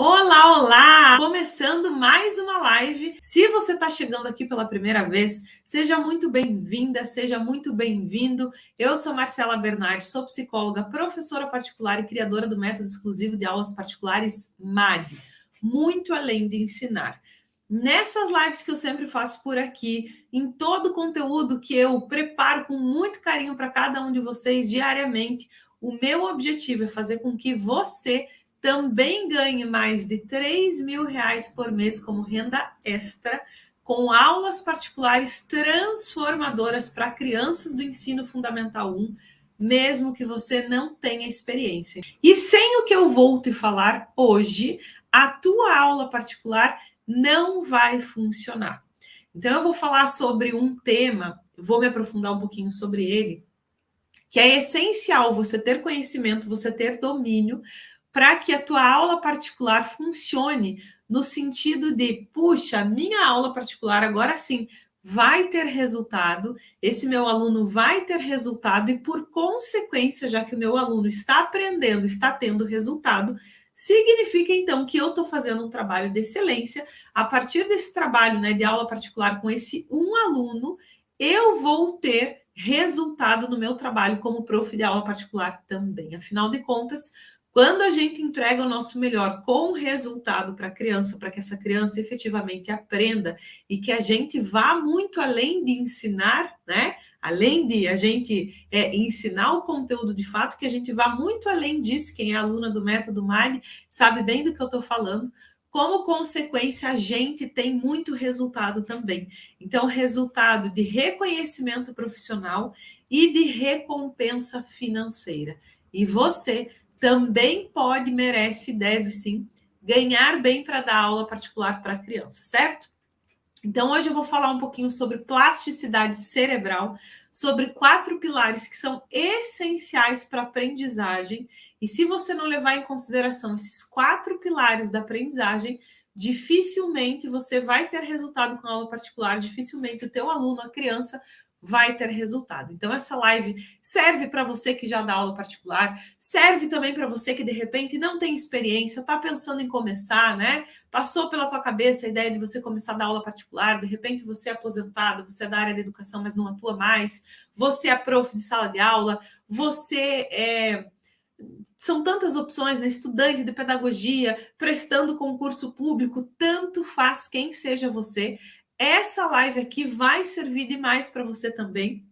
Olá, olá! Começando mais uma live. Se você está chegando aqui pela primeira vez, seja muito bem-vinda, seja muito bem-vindo. Eu sou Marcela Bernardi, sou psicóloga, professora particular e criadora do método exclusivo de aulas particulares MAD, muito além de ensinar. Nessas lives que eu sempre faço por aqui, em todo o conteúdo que eu preparo com muito carinho para cada um de vocês diariamente, o meu objetivo é fazer com que você também ganhe mais de R$ 3.000 por mês como renda extra, com aulas particulares transformadoras para crianças do ensino fundamental 1, mesmo que você não tenha experiência. E sem o que eu vou te falar hoje, a tua aula particular não vai funcionar. Então, eu vou falar sobre um tema, vou me aprofundar um pouquinho sobre ele, que é essencial você ter conhecimento, você ter domínio, para que a tua aula particular funcione no sentido de, puxa, minha aula particular agora sim vai ter resultado, esse meu aluno vai ter resultado e, por consequência, já que o meu aluno está aprendendo, está tendo resultado, significa então que eu estou fazendo um trabalho de excelência. A partir desse trabalho, né, de aula particular com esse um aluno, eu vou ter resultado no meu trabalho como prof de aula particular também. Afinal de contas, quando a gente entrega o nosso melhor com resultado para a criança, para que essa criança efetivamente aprenda e que a gente vá muito além de ensinar, né? Além de a gente ensinar o conteúdo de fato, que a gente vá muito além disso. Quem é aluna do método MAD sabe bem do que eu estou falando. Como consequência, a gente tem muito resultado também. Então, resultado de reconhecimento profissional e de recompensa financeira. E você também pode, merece, deve sim, ganhar bem para dar aula particular para criança, certo? Então, hoje eu vou falar um pouquinho sobre plasticidade cerebral, sobre 4 pilares que são essenciais para a aprendizagem. E se você não levar em consideração esses 4 pilares da aprendizagem, dificilmente você vai ter resultado com a aula particular, dificilmente o teu aluno, a criança, vai ter resultado. Então, essa live serve para você que já dá aula particular, serve também para você que, de repente, não tem experiência, está pensando em começar, né? Passou pela tua cabeça a ideia de você começar a dar aula particular, de repente você é aposentado, você é da área da educação, mas não atua mais, você é prof de sala de aula, você é... São tantas opções, né? Estudante de pedagogia, prestando concurso público, tanto faz quem seja você. Essa live aqui vai servir demais para você também.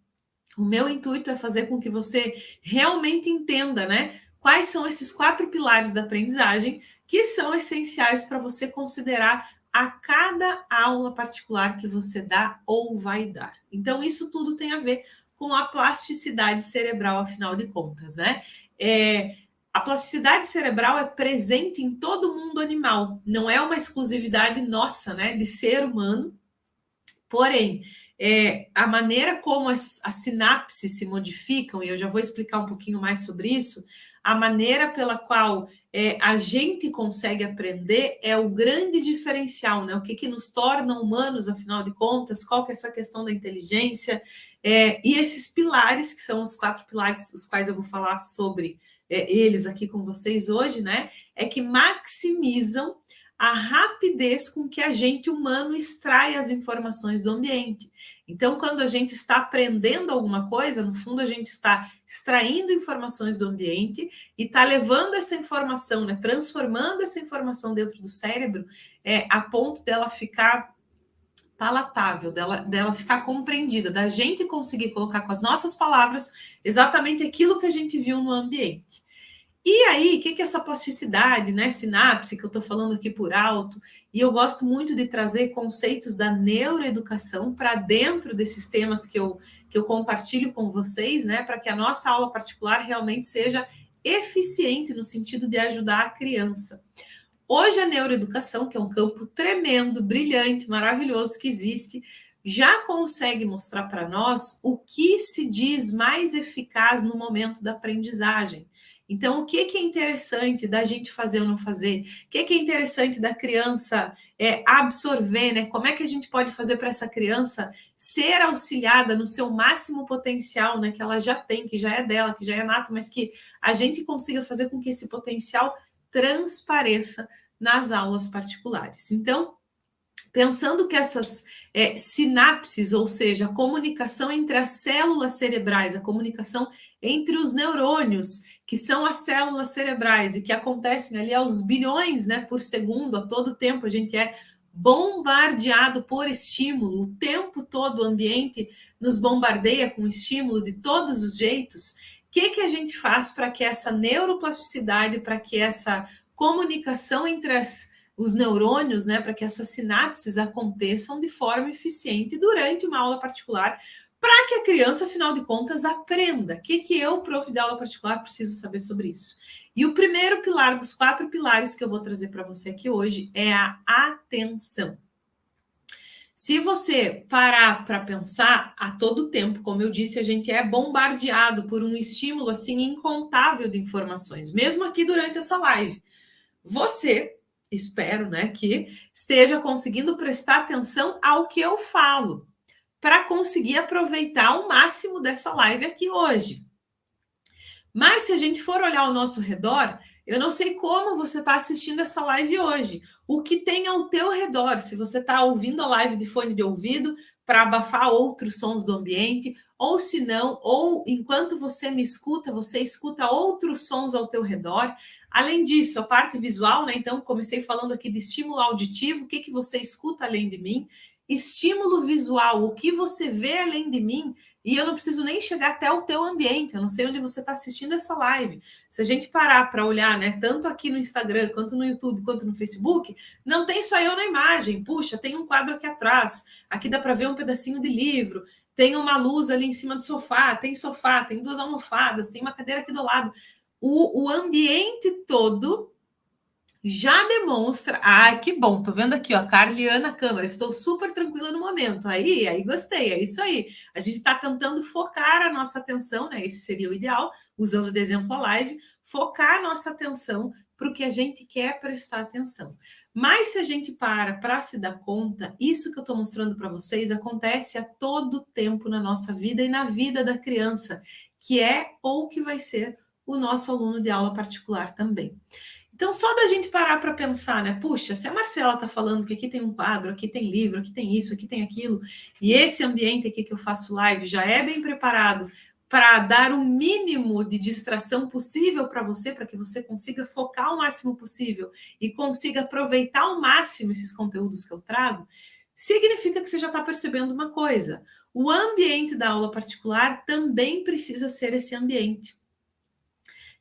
O meu intuito é fazer com que você realmente entenda, né? Quais são esses 4 pilares da aprendizagem que são essenciais para você considerar a cada aula particular que você dá ou vai dar. Então, isso tudo tem a ver com a plasticidade cerebral, afinal de contas, né? A plasticidade cerebral é presente em todo mundo animal, não é uma exclusividade nossa, né, de ser humano. Porém, a maneira como as sinapses se modificam, e eu já vou explicar um pouquinho mais sobre isso, a maneira pela qual a gente consegue aprender é o grande diferencial, né? O que nos torna humanos, afinal de contas, qual que é essa questão da inteligência, e esses pilares, que são os 4 pilares, os quais eu vou falar sobre eles aqui com vocês hoje, né? É que maximizam a rapidez com que a gente humano extrai as informações do ambiente. Então, quando a gente está aprendendo alguma coisa, no fundo a gente está extraindo informações do ambiente e está levando essa informação, né, transformando essa informação dentro do cérebro a ponto dela ficar palatável, dela ficar compreendida, da gente conseguir colocar com as nossas palavras exatamente aquilo que a gente viu no ambiente. E aí, o que é essa plasticidade, né? Sinapse, que eu estou falando aqui por alto, e eu gosto muito de trazer conceitos da neuroeducação para dentro desses temas que eu compartilho com vocês, né? Para que a nossa aula particular realmente seja eficiente no sentido de ajudar a criança. Hoje, a neuroeducação, que é um campo tremendo, brilhante, maravilhoso que existe, já consegue mostrar para nós o que se diz mais eficaz no momento da aprendizagem. Então, o que é interessante da gente fazer ou não fazer? O que é interessante da criança absorver, né? Como é que a gente pode fazer para essa criança ser auxiliada no seu máximo potencial, né? Que ela já tem, que já é dela, que já é nato, mas que a gente consiga fazer com que esse potencial transpareça nas aulas particulares. Então, pensando que essas sinapses, ou seja, a comunicação entre as células cerebrais, a comunicação entre os neurônios, que são as células cerebrais e que acontecem ali aos bilhões, né, por segundo, a todo tempo, a gente é bombardeado por estímulo, o tempo todo o ambiente nos bombardeia com estímulo de todos os jeitos. O que a gente faz para que essa neuroplasticidade, para que essa comunicação entre os neurônios, né, para que essas sinapses aconteçam de forma eficiente durante uma aula particular, para que a criança, afinal de contas, aprenda. O que eu, prof de aula particular, preciso saber sobre isso? E o primeiro pilar dos 4 pilares que eu vou trazer para você aqui hoje é a atenção. Se você parar para pensar, a todo tempo, como eu disse, a gente é bombardeado por um estímulo assim incontável de informações, mesmo aqui durante essa live. Você, espero, né, que esteja conseguindo prestar atenção ao que eu falo, para conseguir aproveitar ao máximo dessa live aqui hoje. Mas se a gente for olhar ao nosso redor, eu não sei como você está assistindo essa live hoje. O que tem ao teu redor, se você está ouvindo a live de fone de ouvido para abafar outros sons do ambiente, ou se não, ou enquanto você me escuta, você escuta outros sons ao teu redor. Além disso, a parte visual, né? Então, comecei falando aqui de estímulo auditivo, o que você escuta além de mim? Estímulo visual, o que você vê além de mim? E eu não preciso nem chegar até o teu ambiente, eu não sei onde você está assistindo essa live. Se a gente parar para olhar, né, tanto aqui no Instagram, quanto no YouTube, quanto no Facebook, não tem só eu na imagem. Puxa, tem um quadro aqui atrás, aqui dá para ver um pedacinho de livro, tem uma luz ali em cima do sofá, tem 2 almofadas, tem uma cadeira aqui do lado. O ambiente todo já demonstra. Ai, que bom, tô vendo aqui, ó, Carliana Câmara, estou super tranquila no momento. Aí gostei, é isso aí. A gente está tentando focar a nossa atenção, né? Esse seria o ideal, usando de exemplo a live, focar a nossa atenção para o que a gente quer prestar atenção. Mas se a gente para se dar conta, isso que eu estou mostrando para vocês acontece a todo tempo na nossa vida e na vida da criança, que é ou que vai ser o nosso aluno de aula particular também. Então, só da gente parar para pensar, né? Puxa, se a Marcela está falando que aqui tem um quadro, aqui tem livro, aqui tem isso, aqui tem aquilo, e esse ambiente aqui que eu faço live já é bem preparado para dar o mínimo de distração possível para você, para que você consiga focar o máximo possível e consiga aproveitar ao máximo esses conteúdos que eu trago, significa que você já está percebendo uma coisa. O ambiente da aula particular também precisa ser esse ambiente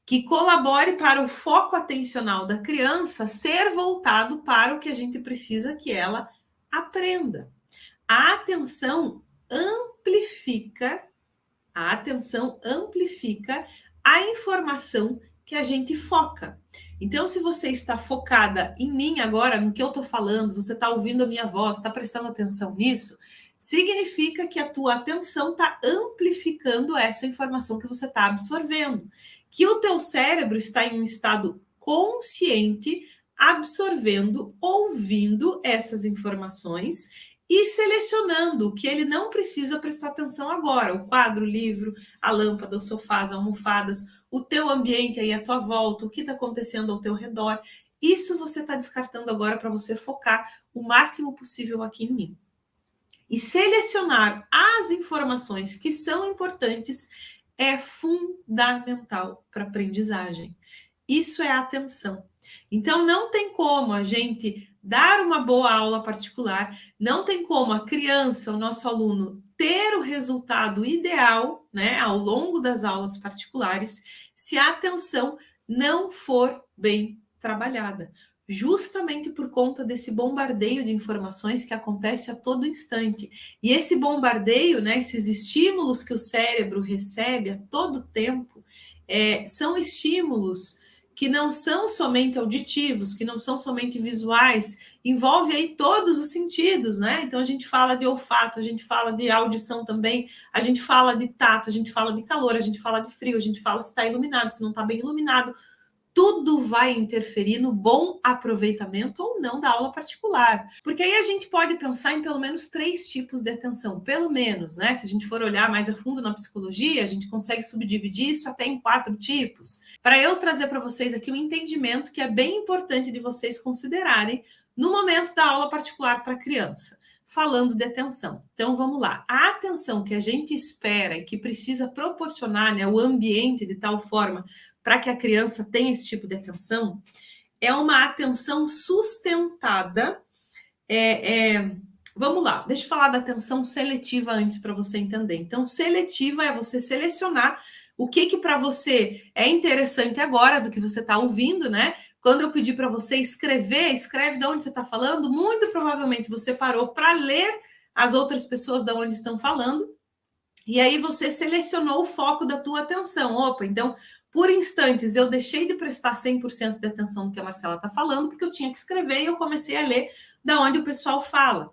que colabore para o foco atencional da criança ser voltado para o que a gente precisa que ela aprenda. A atenção amplifica a informação que a gente foca. Então, se você está focada em mim agora, no que eu estou falando, você está ouvindo a minha voz, está prestando atenção nisso, significa que a tua atenção está amplificando essa informação que você está absorvendo, que o teu cérebro está em um estado consciente, absorvendo, ouvindo essas informações e selecionando o que ele não precisa prestar atenção agora, o quadro, o livro, a lâmpada, os sofás, as almofadas, o teu ambiente aí à tua volta, o que está acontecendo ao teu redor. Isso você está descartando agora para você focar o máximo possível aqui em mim. E selecionar as informações que são importantes é fundamental para a aprendizagem. Isso é atenção. Então, não tem como a gente dar uma boa aula particular, não tem como a criança, o nosso aluno, ter o resultado ideal, né, ao longo das aulas particulares, se a atenção não for bem trabalhada. Justamente por conta desse bombardeio de informações que acontece a todo instante. E esse bombardeio, né, esses estímulos que o cérebro recebe a todo tempo, são estímulos que não são somente auditivos, que não são somente visuais, envolve aí todos os sentidos, né? Então a gente fala de olfato, a gente fala de audição também, a gente fala de tato, a gente fala de calor, a gente fala de frio, a gente fala se está iluminado, se não está bem iluminado. tudo vai interferir no bom aproveitamento ou não da aula particular. Porque aí a gente pode pensar em pelo menos 3 tipos de atenção, pelo menos, né? Se a gente for olhar mais a fundo na psicologia, a gente consegue subdividir isso até em 4 tipos. Para eu trazer para vocês aqui um entendimento que é bem importante de vocês considerarem no momento da aula particular para criança, falando de atenção. Então, vamos lá. A atenção que a gente espera e que precisa proporcionar, né, o ambiente de tal forma para que a criança tenha esse tipo de atenção, é uma atenção sustentada. Vamos lá, deixa eu falar da atenção seletiva antes para você entender. Então, seletiva é você selecionar o que para você é interessante agora do que você está ouvindo, né? Quando eu pedir para você escreve de onde você está falando, muito provavelmente você parou para ler as outras pessoas de onde estão falando, e aí você selecionou o foco da tua atenção. Opa, então, por instantes, eu deixei de prestar 100% de atenção no que a Marcela está falando, porque eu tinha que escrever e eu comecei a ler da onde o pessoal fala.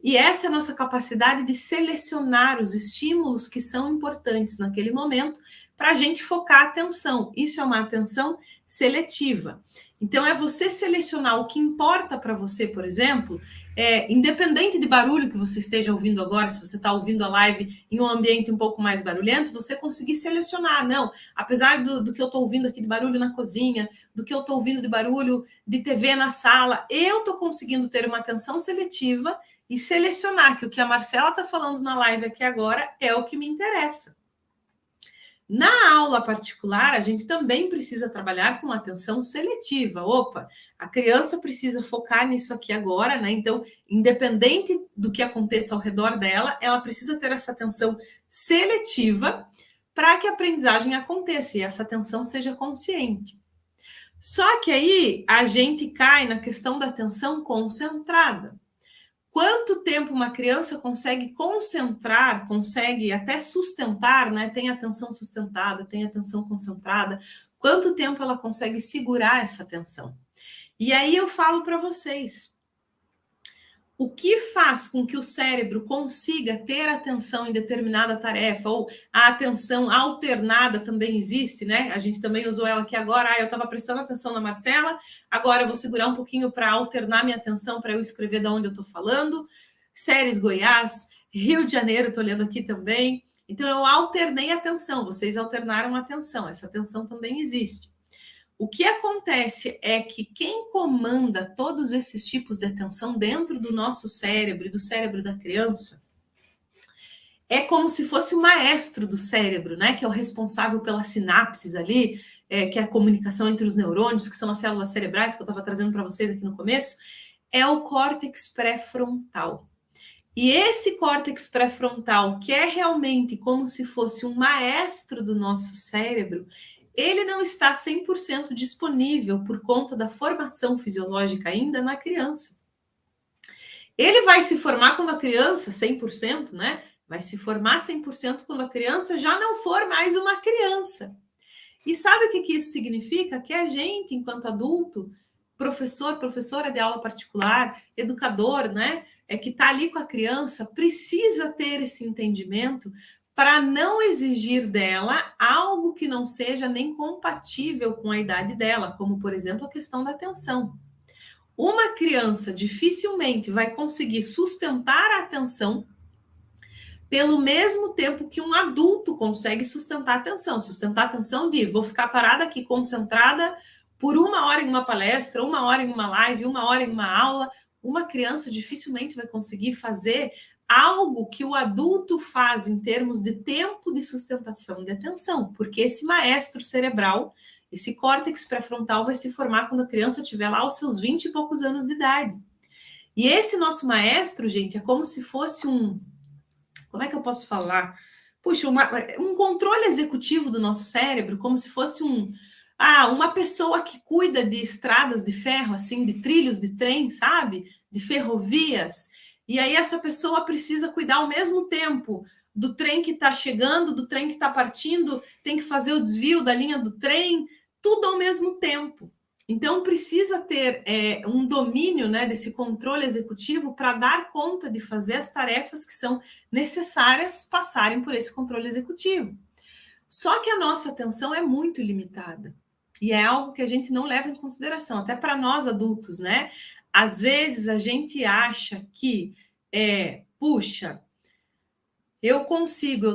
E essa é a nossa capacidade de selecionar os estímulos que são importantes naquele momento para a gente focar a atenção. Isso é uma atenção seletiva. Então, é você selecionar o que importa para você, por exemplo, independente de barulho que você esteja ouvindo agora, se você está ouvindo a live em um ambiente um pouco mais barulhento, você conseguir selecionar. Não, apesar do que eu estou ouvindo aqui de barulho na cozinha, do que eu estou ouvindo de barulho de TV na sala, eu estou conseguindo ter uma atenção seletiva e selecionar que o que a Marcela está falando na live aqui agora é o que me interessa. Na aula particular, a gente também precisa trabalhar com atenção seletiva. Opa, a criança precisa focar nisso aqui agora, né? Então, independente do que aconteça ao redor dela, ela precisa ter essa atenção seletiva para que a aprendizagem aconteça e essa atenção seja consciente. Só que aí a gente cai na questão da atenção concentrada. Quanto tempo uma criança consegue concentrar, consegue até sustentar, né? Tem atenção sustentada, tem atenção concentrada. Quanto tempo ela consegue segurar essa atenção? E aí eu falo para vocês, o que faz com que o cérebro consiga ter atenção em determinada tarefa, ou a atenção alternada também existe, né? A gente também usou ela aqui agora. Eu estava prestando atenção na Marcela, agora eu vou segurar um pouquinho para alternar minha atenção para eu escrever de onde eu estou falando. Séries Goiás, Rio de Janeiro, estou lendo aqui também. Então, eu alternei a atenção, vocês alternaram a atenção, essa atenção também existe. O que acontece é que quem comanda todos esses tipos de atenção dentro do nosso cérebro e do cérebro da criança é como se fosse o maestro do cérebro, né? Que é o responsável pelas sinapses ali, que é a comunicação entre os neurônios, que são as células cerebrais que eu estava trazendo para vocês aqui no começo, é o córtex pré-frontal. E esse córtex pré-frontal, que é realmente como se fosse um maestro do nosso cérebro, ele não está 100% disponível por conta da formação fisiológica ainda na criança. Ele vai se formar quando a criança, 100%, né? Vai se formar 100% quando a criança já não for mais uma criança. E sabe o que isso significa? Que a gente, enquanto adulto, professor, professora de aula particular, educador, né? Que está ali com a criança, precisa ter esse entendimento para não exigir dela algo que não seja nem compatível com a idade dela, como, por exemplo, a questão da atenção. Uma criança dificilmente vai conseguir sustentar a atenção pelo mesmo tempo que um adulto consegue sustentar a atenção. Sustentar a atenção de vou ficar parada aqui concentrada por 1 hora em uma palestra, 1 hora em uma live, 1 hora em uma aula. Uma criança dificilmente vai conseguir fazer algo que o adulto faz em termos de tempo de sustentação de atenção, porque esse maestro cerebral, esse córtex pré-frontal vai se formar quando a criança tiver lá aos seus 20 e poucos anos de idade. E esse nosso maestro, gente, é como se fosse como é que eu posso falar? Puxa, um controle executivo do nosso cérebro, como se fosse uma pessoa que cuida de estradas de ferro, assim, de trilhos de trem, sabe? De ferrovias. E aí essa pessoa precisa cuidar ao mesmo tempo do trem que está chegando, do trem que está partindo, tem que fazer o desvio da linha do trem, tudo ao mesmo tempo. Então, precisa ter um domínio, né, desse controle executivo para dar conta de fazer as tarefas que são necessárias passarem por esse controle executivo. Só que a nossa atenção é muito limitada. E é algo que a gente não leva em consideração, até para nós adultos, né? Às vezes a gente acha que, puxa, eu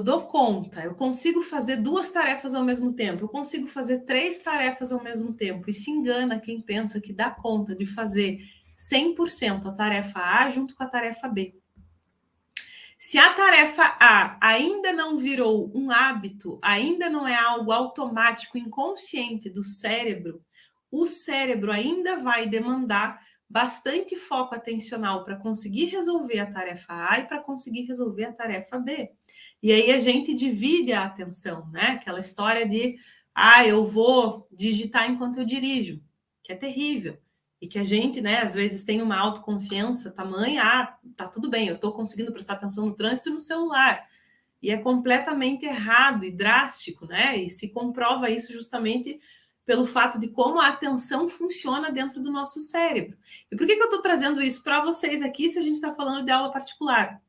dou conta, eu consigo fazer 2 tarefas ao mesmo tempo, eu consigo fazer 3 tarefas ao mesmo tempo, e se engana quem pensa que dá conta de fazer 100% a tarefa A junto com a tarefa B. Se a tarefa A ainda não virou um hábito, ainda não é algo automático, inconsciente do cérebro, o cérebro ainda vai demandar bastante foco atencional para conseguir resolver a tarefa A e para conseguir resolver a tarefa B. E aí a gente divide a atenção, né? Aquela história de, eu vou digitar enquanto eu dirijo, que é terrível. E que a gente, né, às vezes tem uma autoconfiança tamanha, tá tudo bem, eu estou conseguindo prestar atenção no trânsito e no celular. E é completamente errado e drástico, né? E se comprova isso justamente pelo fato de como a atenção funciona dentro do nosso cérebro. E por que eu estou trazendo isso para vocês aqui se a gente está falando de aula particular?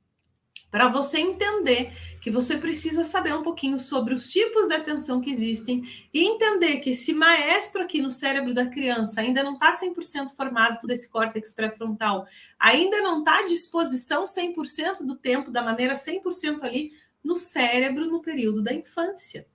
Para você entender que você precisa saber um pouquinho sobre os tipos de atenção que existem e entender que esse maestro aqui no cérebro da criança ainda não está 100% formado, todo esse córtex pré-frontal, ainda não está à disposição 100% do tempo, da maneira 100% ali no cérebro no período da infância.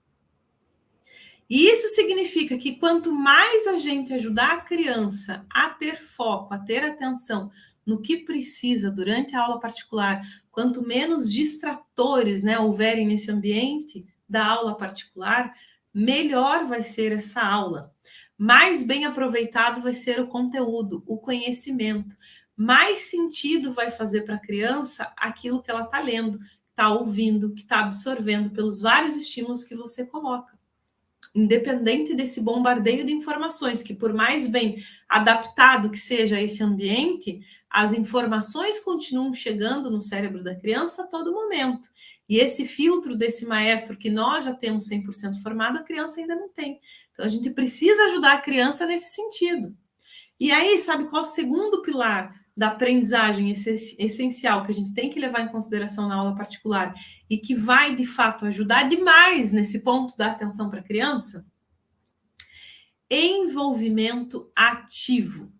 E isso significa que quanto mais a gente ajudar a criança a ter foco, a ter atenção no que precisa durante a aula particular, quanto menos distratores, né, houverem nesse ambiente da aula particular, melhor vai ser essa aula. Mais bem aproveitado vai ser o conteúdo, o conhecimento. Mais sentido vai fazer para a criança aquilo que ela está lendo, está ouvindo, que está absorvendo pelos vários estímulos que você coloca. Independente desse bombardeio de informações, que por mais bem adaptado que seja esse ambiente, as informações continuam chegando no cérebro da criança a todo momento. E esse filtro desse maestro que nós já temos 100% formado, a criança ainda não tem. Então, a gente precisa ajudar a criança nesse sentido. E aí, sabe qual é o segundo pilar da aprendizagem essencial que a gente tem que levar em consideração na aula particular e que vai, de fato, ajudar demais nesse ponto da atenção para a criança? Envolvimento ativo.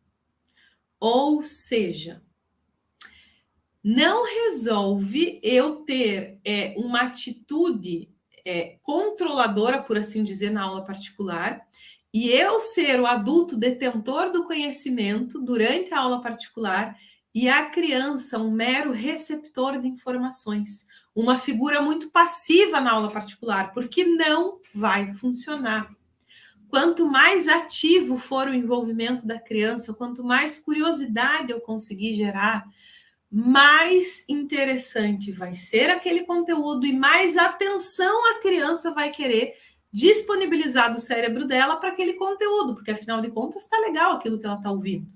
Ou seja, não resolve eu ter uma atitude controladora, por assim dizer, na aula particular, e eu ser o adulto detentor do conhecimento durante a aula particular e a criança um mero receptor de informações, uma figura muito passiva na aula particular, porque não vai funcionar. Quanto mais ativo for o envolvimento da criança, quanto mais curiosidade eu conseguir gerar, mais interessante vai ser aquele conteúdo e mais atenção a criança vai querer disponibilizar do cérebro dela para aquele conteúdo, porque afinal de contas está legal aquilo que ela está ouvindo.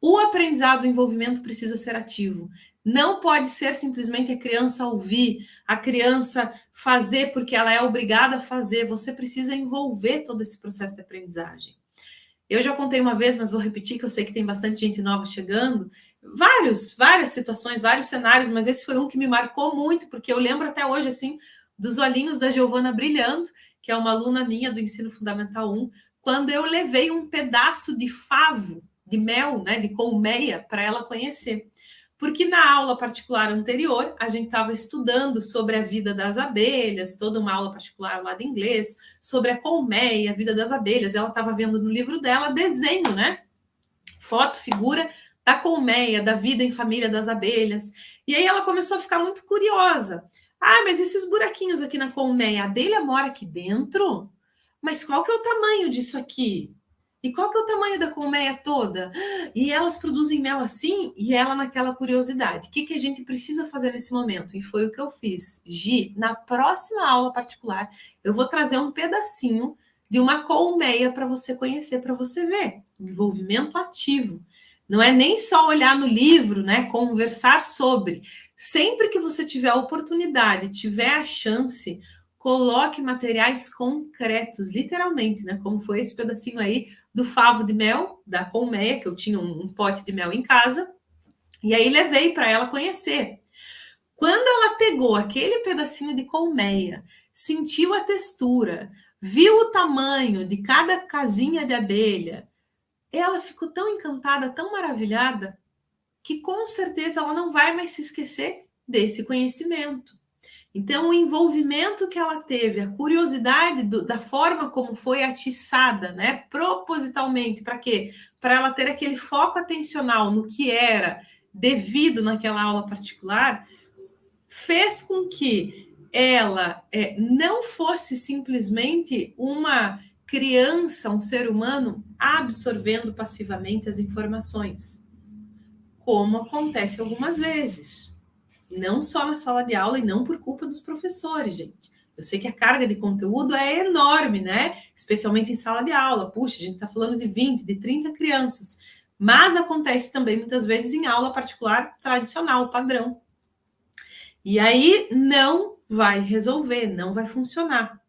O aprendizado, o envolvimento precisa ser ativo. Não pode ser simplesmente a criança ouvir, a criança fazer porque ela é obrigada a fazer. Você precisa envolver todo esse processo de aprendizagem. Eu já contei uma vez, mas vou repetir, que eu sei que tem bastante gente nova chegando. Várias situações, vários cenários, mas esse foi um que me marcou muito, porque eu lembro até hoje, assim, dos olhinhos da Giovana brilhando, que é uma aluna minha do Ensino Fundamental 1, quando eu levei um pedaço de favo, de mel, né, de colmeia, para ela conhecer. Porque na aula particular anterior, a gente estava estudando sobre a vida das abelhas, toda uma aula particular lá de inglês, sobre a colmeia, a vida das abelhas. Ela estava vendo no livro dela desenho, né? Foto, figura da colmeia, da vida em família das abelhas. E aí ela começou a ficar muito curiosa. Mas esses buraquinhos aqui na colmeia, a abelha mora aqui dentro? Mas qual que é o tamanho disso aqui? E qual que é o tamanho da colmeia toda? E elas produzem mel assim? E ela naquela curiosidade. O que a gente precisa fazer nesse momento? E foi o que eu fiz. Gi, na próxima aula particular, eu vou trazer um pedacinho de uma colmeia para você conhecer, para você ver. Envolvimento ativo. Não é nem só olhar no livro, né? Conversar sobre. Sempre que você tiver a oportunidade, tiver a chance, coloque materiais concretos, literalmente, né? Como foi esse pedacinho aí do favo de mel, da colmeia, que eu tinha um pote de mel em casa, e aí levei para ela conhecer. Quando ela pegou aquele pedacinho de colmeia, sentiu a textura, viu o tamanho de cada casinha de abelha, ela ficou tão encantada, tão maravilhada, que com certeza ela não vai mais se esquecer desse conhecimento. Então, o envolvimento que ela teve, a curiosidade da forma como foi atiçada, né, propositalmente, para quê? Para ela ter aquele foco atencional no que era devido naquela aula particular, fez com que ela não fosse simplesmente uma criança, um ser humano, absorvendo passivamente as informações, como acontece algumas vezes. Não só na sala de aula e não por culpa dos professores, gente. Eu sei que a carga de conteúdo é enorme, né? Especialmente em sala de aula. Puxa, a gente está falando de 20, de 30 crianças. Mas acontece também muitas vezes em aula particular tradicional, padrão. E aí não vai resolver, não vai funcionar.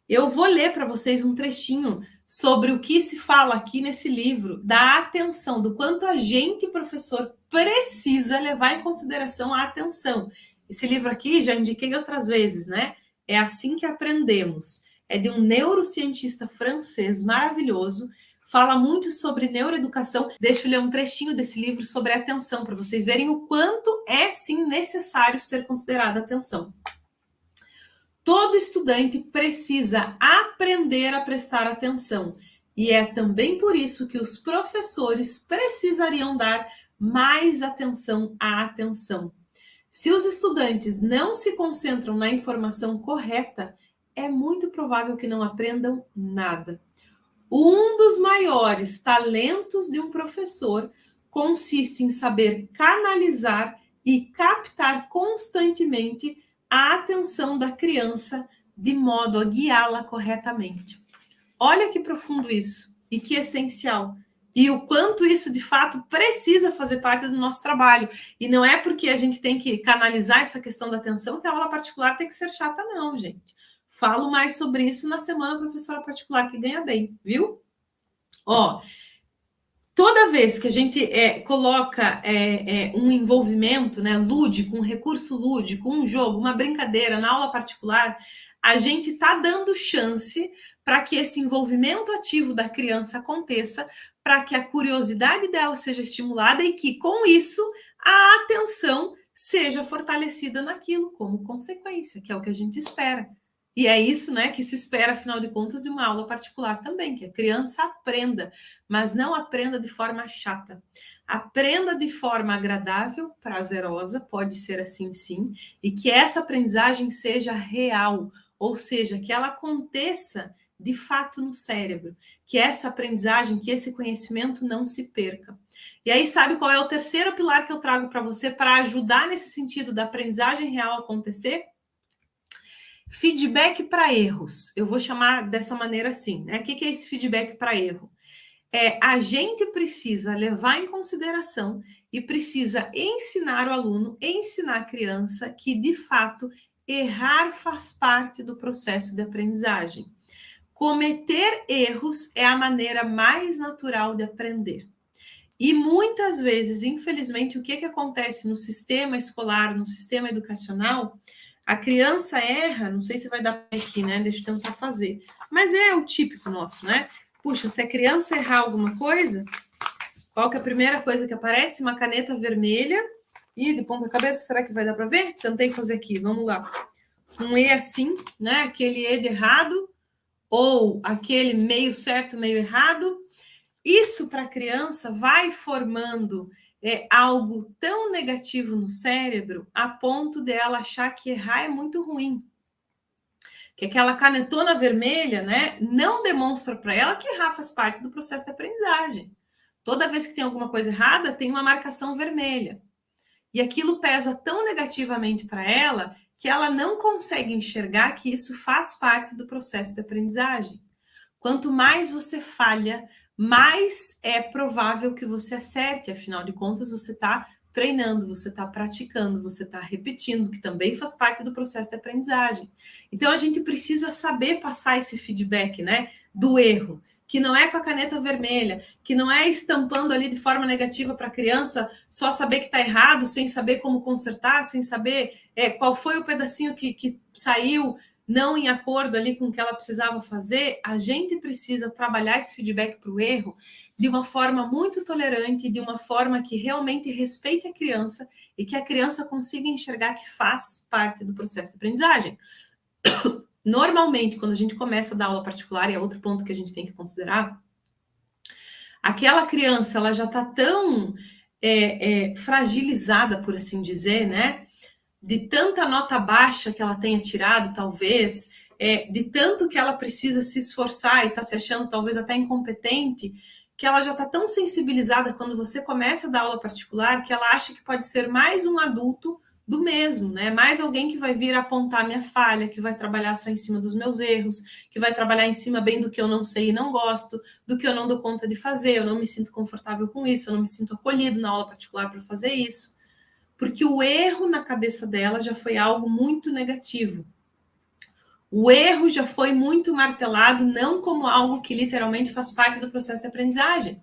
Eu vou ler para vocês um trechinho sobre o que se fala aqui nesse livro, da atenção, do quanto a gente, professor, precisa levar em consideração a atenção. Esse livro aqui, já indiquei outras vezes, né? É Assim que Aprendemos. É de um neurocientista francês maravilhoso, fala muito sobre neuroeducação. Deixa eu ler um trechinho desse livro sobre atenção, para vocês verem o quanto é, sim, necessário ser considerada atenção. Todo estudante precisa aprender a prestar atenção. E é também por isso que os professores precisariam dar mais atenção à atenção. Se os estudantes não se concentram na informação correta, é muito provável que não aprendam nada. Um dos maiores talentos de um professor consiste em saber canalizar e captar constantemente a atenção da criança de modo a guiá-la corretamente. Olha que profundo isso e que essencial. E o quanto isso, de fato, precisa fazer parte do nosso trabalho. E não é porque a gente tem que canalizar essa questão da atenção que a aula particular tem que ser chata, não, gente. Falo mais sobre isso na semana Professora Particular que Ganha Bem, viu? Ó, toda vez que a gente coloca um envolvimento, né, lúdico, um recurso lúdico, um jogo, uma brincadeira na aula particular, a gente está dando chance para que esse envolvimento ativo da criança aconteça, para que a curiosidade dela seja estimulada e que, com isso, a atenção seja fortalecida naquilo como consequência, que é o que a gente espera. E é isso, né, que se espera, afinal de contas, de uma aula particular também, que a criança aprenda, mas não aprenda de forma chata. Aprenda de forma agradável, prazerosa, pode ser assim sim, e que essa aprendizagem seja real, ou seja, que ela aconteça de fato no cérebro, que essa aprendizagem, que esse conhecimento não se perca. E aí, sabe qual é o terceiro pilar que eu trago para você para ajudar nesse sentido da aprendizagem real acontecer? Feedback para erros. Eu vou chamar dessa maneira assim, né? O que é esse feedback para erro? A gente precisa levar em consideração e precisa ensinar o aluno, ensinar a criança que, de fato, errar faz parte do processo de aprendizagem. Cometer erros é a maneira mais natural de aprender. E muitas vezes, infelizmente, o que acontece no sistema escolar, no sistema educacional, a criança erra, não sei se vai dar aqui, né? Deixa eu tentar fazer. Mas é o típico nosso, né? Puxa, se a criança errar alguma coisa, qual que é a primeira coisa que aparece? Uma caneta vermelha. E de ponta cabeça, será que vai dar para ver? Tentei fazer aqui, vamos lá. Um E assim, né? Aquele E de errado, ou aquele meio certo, meio errado. Isso para a criança vai formando algo tão negativo no cérebro a ponto dela achar que errar é muito ruim. Que aquela canetona vermelha, né, não demonstra para ela que errar faz parte do processo de aprendizagem. Toda vez que tem alguma coisa errada, tem uma marcação vermelha. E aquilo pesa tão negativamente para ela que ela não consegue enxergar que isso faz parte do processo de aprendizagem. Quanto mais você falha, mais é provável que você acerte. Afinal de contas, você está treinando, você está praticando, você está repetindo, que também faz parte do processo de aprendizagem. Então, a gente precisa saber passar esse feedback, né, do erro, que não é com a caneta vermelha, que não é estampando ali de forma negativa para a criança, só saber que está errado, sem saber como consertar, sem saber qual foi o pedacinho que saiu. não em acordo ali com o que ela precisava fazer, a gente precisa trabalhar esse feedback para o erro de uma forma muito tolerante, de uma forma que realmente respeite a criança e que a criança consiga enxergar que faz parte do processo de aprendizagem. Normalmente, quando a gente começa a dar aula particular, e é outro ponto que a gente tem que considerar, aquela criança ela já está tão fragilizada, por assim dizer, né? De tanta nota baixa que ela tenha tirado, talvez, de tanto que ela precisa se esforçar e está se achando talvez até incompetente, que ela já está tão sensibilizada quando você começa a dar aula particular, que ela acha que pode ser mais um adulto do mesmo, né? Mais alguém que vai vir apontar minha falha, que vai trabalhar só em cima dos meus erros, que vai trabalhar em cima bem do que eu não sei e não gosto, do que eu não dou conta de fazer, eu não me sinto confortável com isso, eu não me sinto acolhido na aula particular para fazer isso. Porque o erro na cabeça dela já foi algo muito negativo. O erro já foi muito martelado, não como algo que literalmente faz parte do processo de aprendizagem.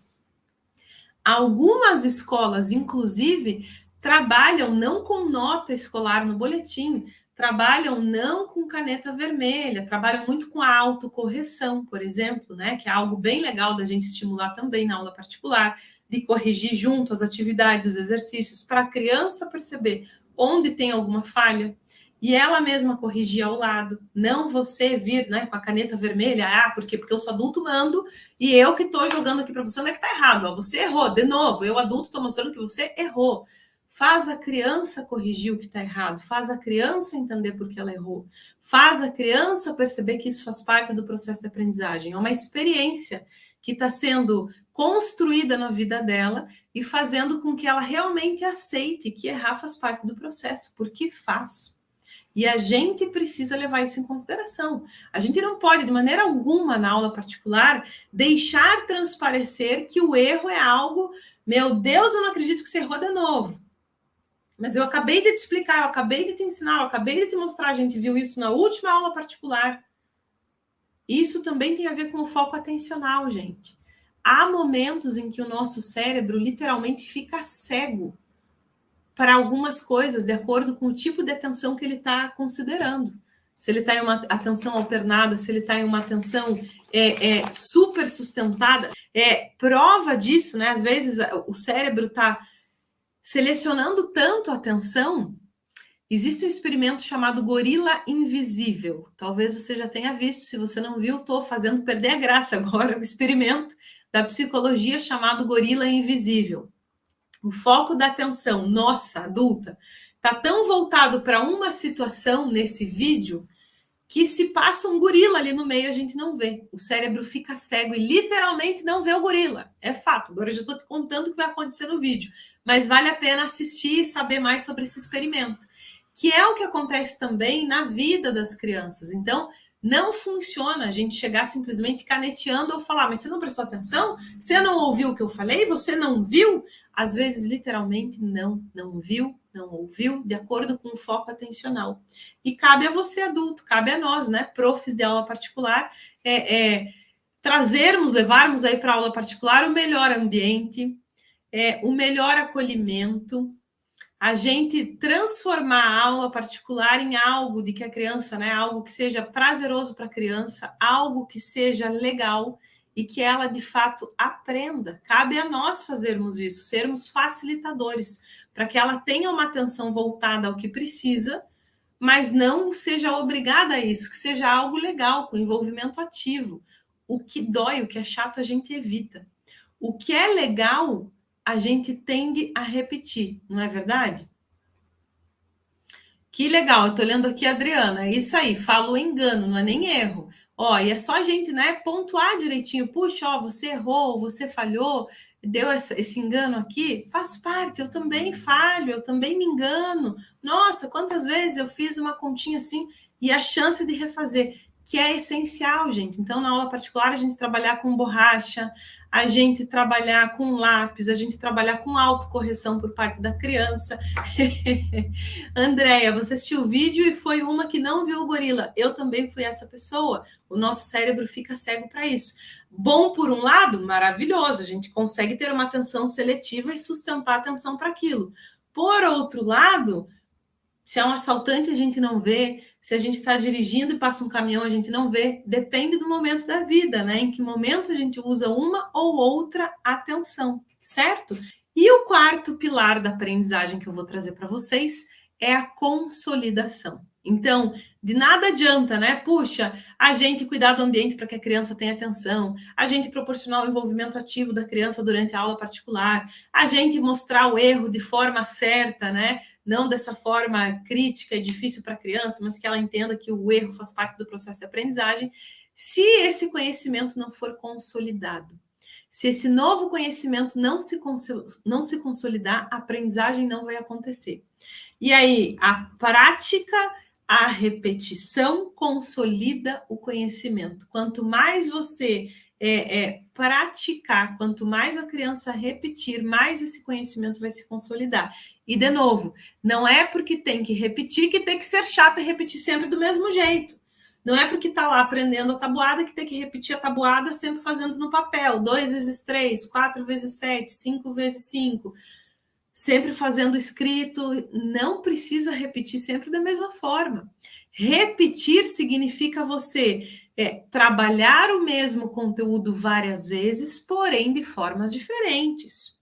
Algumas escolas, inclusive, trabalham não com nota escolar no boletim, trabalham não com caneta vermelha, trabalham muito com a autocorreção, por exemplo, né? Que é algo bem legal da gente estimular também na aula particular, de corrigir junto as atividades, os exercícios, para a criança perceber onde tem alguma falha e ela mesma corrigir ao lado, não você vir, né, com a caneta vermelha, porque eu sou adulto, mando, e eu que estou jogando aqui para você onde é que está errado, você errou, de novo, eu adulto estou mostrando que você errou. Faz a criança corrigir o que está errado, faz a criança entender por que ela errou, faz a criança perceber que isso faz parte do processo de aprendizagem, é uma experiência que está sendo construída na vida dela e fazendo com que ela realmente aceite que errar faz parte do processo, porque faz. E a gente precisa levar isso em consideração. A gente não pode, de maneira alguma, na aula particular, deixar transparecer que o erro é algo, meu Deus, eu não acredito que você errou de novo. Mas eu acabei de te explicar, eu acabei de te ensinar, eu acabei de te mostrar, a gente viu isso na última aula particular. Isso também tem a ver com o foco atencional, gente. Há momentos em que o nosso cérebro literalmente fica cego para algumas coisas, de acordo com o tipo de atenção que ele está considerando. Se ele está em uma atenção alternada, se ele está em uma atenção super sustentada. Prova disso, né? Às vezes o cérebro está selecionando tanto a atenção. Existe um experimento chamado gorila invisível. Talvez você já tenha visto. Se você não viu, estou fazendo perder a graça agora. O experimento da psicologia chamado gorila invisível. O foco da atenção nossa, adulta, está tão voltado para uma situação nesse vídeo que se passa um gorila ali no meio, a gente não vê. O cérebro fica cego e literalmente não vê o gorila. É fato. Agora eu já estou te contando o que vai acontecer no vídeo. Mas vale a pena assistir e saber mais sobre esse experimento. Que é o que acontece também na vida das crianças. Então, não funciona a gente chegar simplesmente caneteando ou falar, mas você não prestou atenção? Você não ouviu o que eu falei? Você não viu? Às vezes, literalmente, não viu, não ouviu, de acordo com o foco atencional. E cabe a você, adulto, cabe a nós, né, profs de aula particular, trazermos, levarmos aí para a aula particular o melhor ambiente, o melhor acolhimento, a gente transformar a aula particular em algo de que a criança, né, algo que seja prazeroso para a criança, algo que seja legal e que ela, de fato, aprenda. Cabe a nós fazermos isso, sermos facilitadores, para que ela tenha uma atenção voltada ao que precisa, mas não seja obrigada a isso, que seja algo legal, com envolvimento ativo. O que dói, o que é chato, a gente evita. O que é legal, a gente tende a repetir, não é verdade? Que legal, eu tô lendo aqui a Adriana, é isso aí, fala o engano, não é nem erro. E é só a gente, né, pontuar direitinho, puxa, você errou, você falhou, deu esse engano aqui, faz parte, eu também falho, eu também me engano. Nossa, quantas vezes eu fiz uma continha assim e a chance de refazer, que é essencial, gente. Então, na aula particular, a gente trabalhar com borracha, a gente trabalhar com lápis, a gente trabalhar com autocorreção por parte da criança. Andréia, você assistiu o vídeo e foi uma que não viu o gorila. Eu também fui essa pessoa. O nosso cérebro fica cego para isso. Bom, por um lado, maravilhoso. A gente consegue ter uma atenção seletiva e sustentar a atenção para aquilo. Por outro lado, se é um assaltante, a gente não vê. Se a gente está dirigindo e passa um caminhão, a gente não vê. Depende do momento da vida, né? Em que momento a gente usa uma ou outra atenção, certo? E o quarto pilar da aprendizagem que eu vou trazer para vocês é a consolidação. Então, de nada adianta, né? Puxa, a gente cuidar do ambiente para que a criança tenha atenção, a gente proporcionar o envolvimento ativo da criança durante a aula particular, a gente mostrar o erro de forma certa, né? Não dessa forma crítica e difícil para a criança, mas que ela entenda que o erro faz parte do processo de aprendizagem. Se esse conhecimento não for consolidado, se esse novo conhecimento não se consolidar, a aprendizagem não vai acontecer. E aí, a prática, a repetição consolida o conhecimento. Quanto mais você praticar, quanto mais a criança repetir, mais esse conhecimento vai se consolidar. E, de novo, não é porque tem que repetir que tem que ser chato e repetir sempre do mesmo jeito. Não é porque está lá aprendendo a tabuada que tem que repetir a tabuada sempre fazendo no papel. 2 vezes 3, 4 vezes 7, 5 vezes 5. Sempre fazendo escrito. Não precisa repetir sempre da mesma forma. Repetir significa você trabalhar o mesmo conteúdo várias vezes, porém de formas diferentes.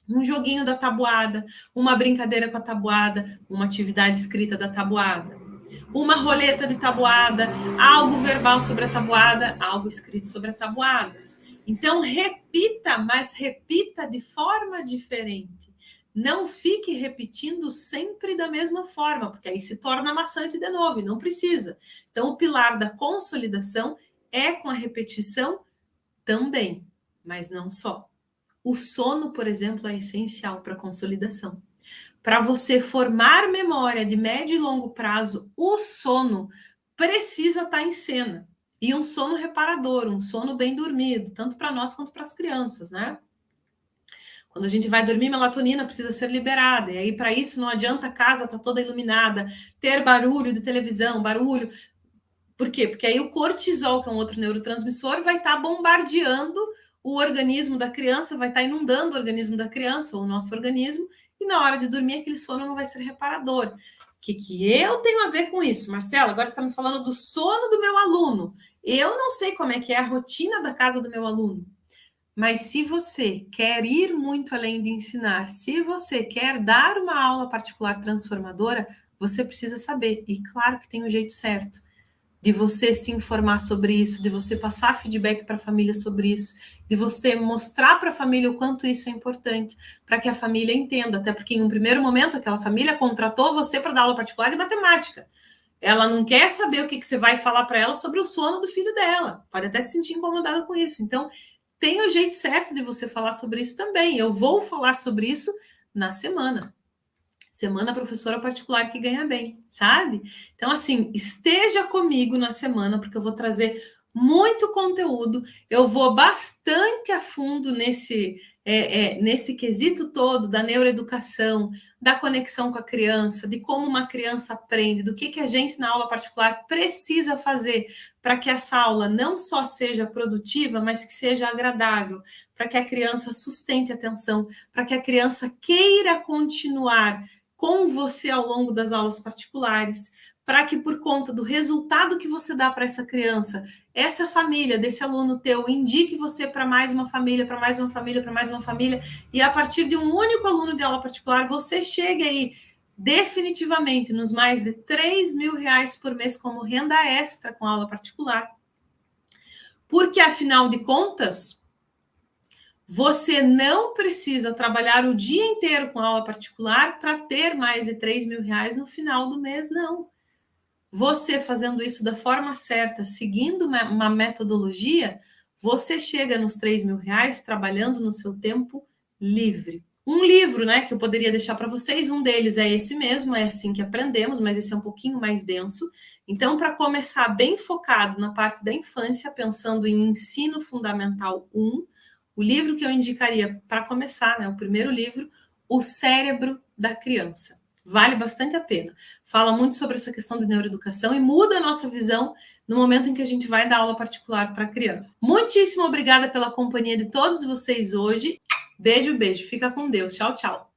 Um joguinho da tabuada, uma brincadeira com a tabuada, uma atividade escrita da tabuada, uma roleta de tabuada, algo verbal sobre a tabuada, algo escrito sobre a tabuada. Então, repita, mas repita de forma diferente. Não fique repetindo sempre da mesma forma, porque aí se torna maçante de novo e não precisa. Então, o pilar da consolidação é com a repetição também, mas não só. O sono, por exemplo, é essencial para a consolidação. Para você formar memória de médio e longo prazo, o sono precisa estar em cena. E um sono reparador, um sono bem dormido, tanto para nós quanto para as crianças, né? Quando a gente vai dormir, melatonina precisa ser liberada. E aí, para isso, não adianta a casa estar toda iluminada, ter barulho de televisão, barulho. Por quê? Porque aí o cortisol, que é um outro neurotransmissor, vai estar bombardeando o organismo da criança, vai estar inundando o organismo da criança, ou o nosso organismo, e na hora de dormir, aquele sono não vai ser reparador. O que eu tenho a ver com isso, Marcela? Agora você está me falando do sono do meu aluno. Eu não sei como é que é a rotina da casa do meu aluno. Mas se você quer ir muito além de ensinar, se você quer dar uma aula particular transformadora, você precisa saber. E claro que tem o jeito certo de você se informar sobre isso, de você passar feedback para a família sobre isso, de você mostrar para a família o quanto isso é importante, para que a família entenda. Até porque, em um primeiro momento, aquela família contratou você para dar aula particular de matemática. Ela não quer saber o que você vai falar para ela sobre o sono do filho dela. Pode até se sentir incomodada com isso. Então, tem o jeito certo de você falar sobre isso também. Eu vou falar sobre isso na semana. Semana professora particular que ganha bem, sabe? Então, assim, esteja comigo na semana, porque eu vou trazer muito conteúdo. Eu vou bastante a fundo nesse quesito todo da neuroeducação, da conexão com a criança, de como uma criança aprende, do que a gente na aula particular precisa fazer para que essa aula não só seja produtiva, mas que seja agradável, para que a criança sustente a atenção, para que a criança queira continuar com você ao longo das aulas particulares, para que por conta do resultado que você dá para essa criança, essa família desse aluno teu indique você para mais uma família, para mais uma família, para mais uma família, e a partir de um único aluno de aula particular, você chegue aí definitivamente nos mais de R$3.000 por mês como renda extra com aula particular. Porque, afinal de contas, você não precisa trabalhar o dia inteiro com aula particular para ter mais de R$3.000 no final do mês, não. Você fazendo isso da forma certa, seguindo uma metodologia, você chega nos R$3.000 trabalhando no seu tempo livre. Um livro, né, que eu poderia deixar para vocês, um deles é esse mesmo, é Assim que Aprendemos, mas esse é um pouquinho mais denso. Então, para começar bem focado na parte da infância, pensando em Ensino Fundamental 1, o livro que eu indicaria para começar, né, o primeiro livro, O Cérebro da Criança. Vale bastante a pena. Fala muito sobre essa questão de neuroeducação e muda a nossa visão no momento em que a gente vai dar aula particular para a criança. Muitíssimo obrigada pela companhia de todos vocês hoje. Beijo, beijo. Fica com Deus. Tchau, tchau.